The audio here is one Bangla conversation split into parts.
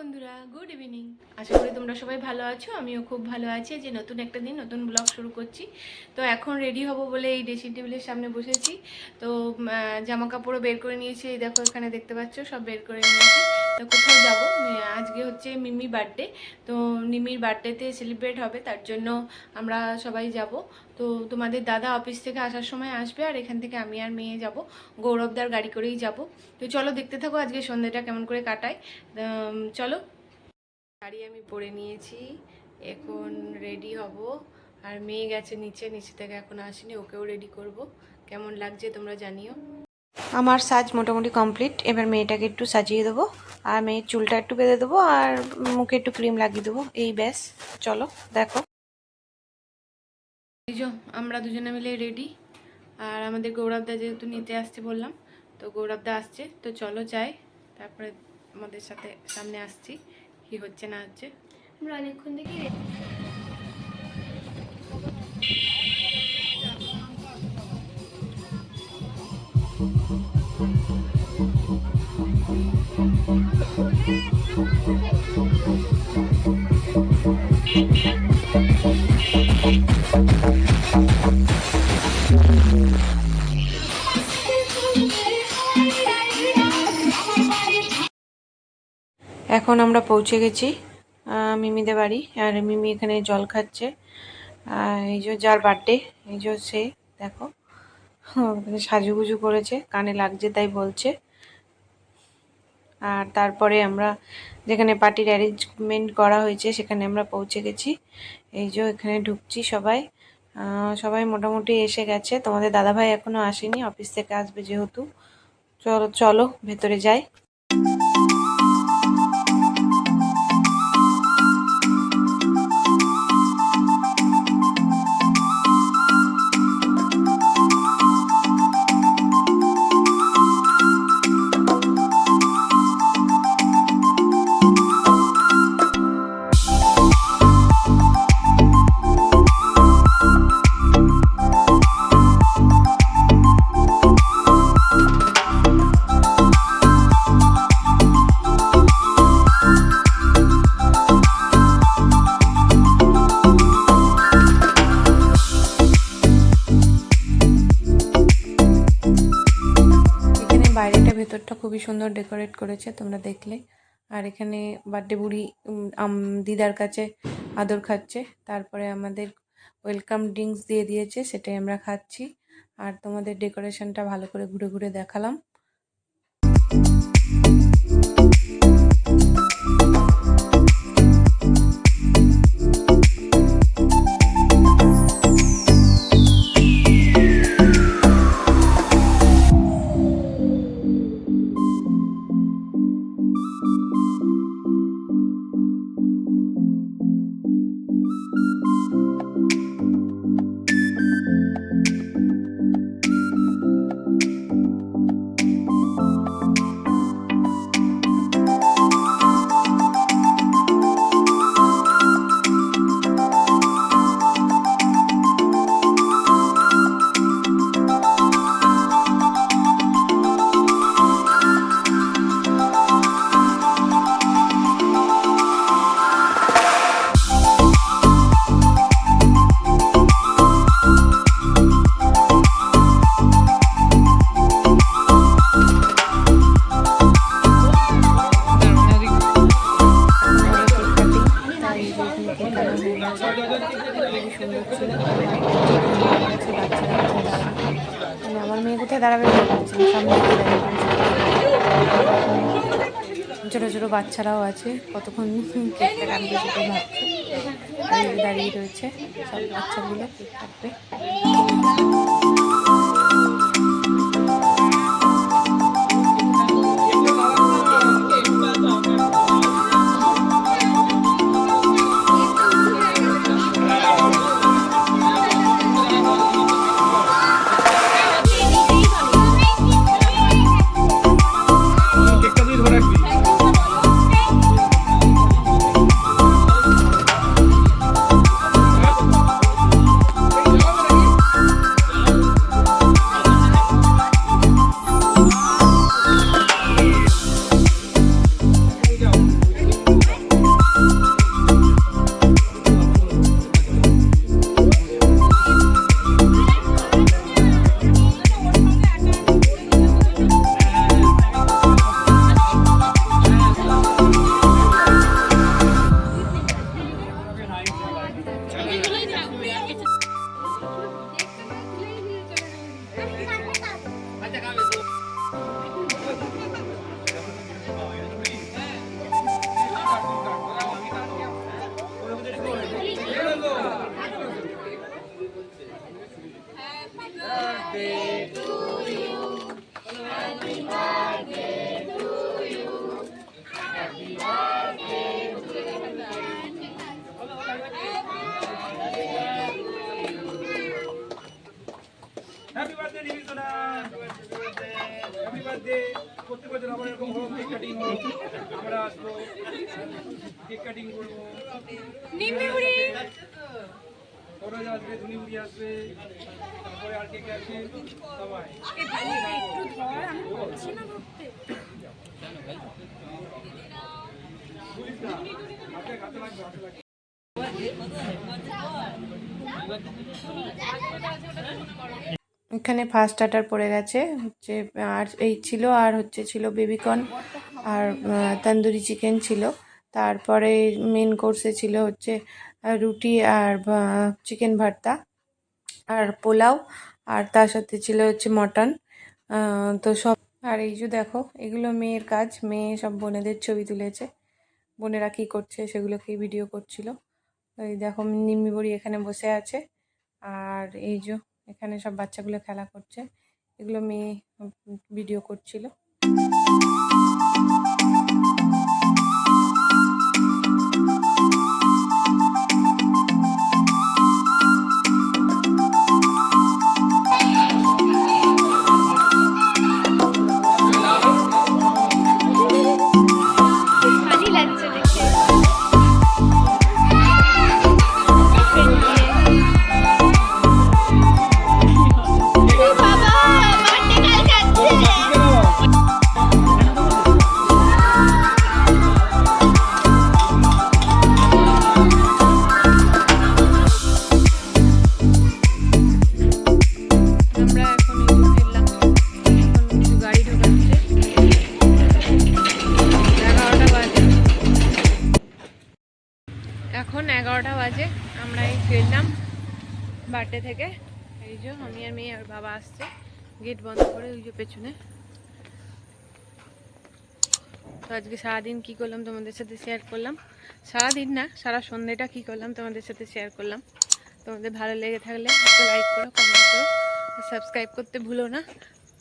বন্ধুরা, গুড ইভিনিং। আশা করি তোমরা সবাই ভালো আছো। আমিও খুব ভালো আছি। যে নতুন একটা দিন, নতুন ব্লগ শুরু করছি। তো এখন রেডি হব বলে এই ড্রেসিং টেবিলের সামনে বসেছি। তো জামা কাপড়ও বের করে নিয়েছি। এই দেখো, এখানে দেখতে পাচ্ছ, সব বের করে নিয়েছি। তো কোথাও যাবো, আজকে হচ্ছে মিমি বার্থডে। তো মিমির বার্থডেতে সেলিব্রেট হবে, তার জন্য আমরা সবাই যাব। তো তোমাদের দাদা অফিস থেকে আসার সময় আসবে, আর এখান থেকে আমি আর মেয়ে যাব। গৌরবদার গাড়ি করেই যাব। তো চলো দেখতে থাকো আজকে সন্ধ্যেটা কেমন করে কাটাই। চলো। শাড়ি আমি পরে নিয়েছি, এখন রেডি হব। আর মেয়ে গেছে নিচে থেকে এখনো আসেনি, ওকেও রেডি করব। কেমন লাগছে তোমরা জানিও। আমার সাজ মোটামুটি কমপ্লিট। এবার মেয়েটাকে একটু সাজিয়ে দেবো, আর মেয়ের চুলটা একটু বেঁধে দেবো, আর মুখে একটু ক্রিম লাগিয়ে দেবো, এই ব্যাস। চলো দেখো। এই যে আমরা দুজনে মিলে রেডি। আর আমাদের গৌরবদা যেহেতু নিতে আসছে বললাম, তো গৌরবদা আসছে, তো চলো যাই। তারপরে আমাদের সাথে সামনে আসছি কি হচ্ছে না হচ্ছে। আমরা অনেকক্ষণ দেখি। এখন আমরা পৌঁছে গেছি মিমিদের বাড়ি। আর মিমি এখানে জল খাচ্ছে। এই যে যার বার্থডে, এই যে সে, দেখো সাজুগুজু করেছে, কানে লাগছে তাই বলছে। আর তারপরে আমরা যেখানে পার্টির অ্যারেঞ্জমেন্ট করা হয়েছে সেখানে আমরা পৌঁছে গেছি। এই যে এখানে ঢুকছি সবাই। সবাই মোটামুটি এসে গেছে। তোমাদের দাদাভাই এখনো আসেনি, অফিস থেকে আসবে যেহেতু। চলো চলো ভেতরে যাই। বাইরেটা ভেতরটা খুবই সুন্দর ডেকোরেট করেছে, তোমরা দেখলে। আর এখানে বার্থডে বুড়ি দিদার কাছে আদর খাচ্ছে। তারপরে আমাদের ওয়েলকাম ড্রিঙ্কস দিয়ে দিয়েছে, সেটাই আমরা খাচ্ছি। আর তোমাদের ডেকোরেশনটা ভালো করে ঘুরে ঘুরে দেখালাম। আমার মেয়ে কোথায় দাঁড়াবে সামনে, ছোটো ছোটো বাচ্চারাও আছে, কতক্ষণ কেকটা কাটবে সেটাই ভাবছে। দাঁড়িয়ে রয়েছে সব বাচ্চাগুলো, কেক কাটবে। কেক কাটিং করবো, নিম্মি বুড়ি ফটোজ আসবে, ধুনি বুড়ি আসবে, তারপরে আর কে কে আছে সবাই। হাতে হাতে লাগবে, হাতে লাগবে। এখানে ফার্স্ট স্টার্টার পড়ে গেছে হচ্ছে, আর এই ছিল, আর হচ্ছে ছিল বেবিকর্ন আর তন্দুরি চিকেন ছিল। তারপরে মেন কোর্সে ছিল হচ্ছে রুটি আর চিকেন ভর্তা আর পোলাও, আর তার সাথে ছিল হচ্ছে মটন। তো সব, আর এই যে দেখো এগুলো মেয়ের কাজ, মেয়ে সব বোনেদের ছবি তুলেছে, বোনেরা কী করছে সেগুলোকেই ভিডিও করছিল। এই দেখো নিম্মি বুড়ি এখানে বসে আছে, আর এই যে এখানে সব বাচ্চাগুলো খেলা করছে, এগুলো মেয়ে ভিডিও করছিল। এখন 11টা বাজে, আমরা এই ফিরলাম বার্থডে থেকে। এই যে আমি আর মেয়ে আর বাবা আসছে, গেট বন্ধ করে ওই যে পেছনে। তো আজকে সারাদিন কী করলাম তোমাদের সাথে শেয়ার করলাম, সারাদিন না সারা সন্ধ্যেটা কী করলাম তোমাদের সাথে শেয়ার করলাম। তোমাদের ভালো লেগে থাকলে একটা লাইক করো, কমেন্ট করো, আর সাবস্ক্রাইব করতে ভুলো না,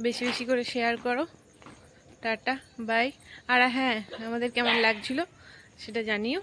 বেশি বেশি করে শেয়ার করো। Tata bye. আর হ্যাঁ, আমাদের কেমন লাগছিল সেটা জানিও।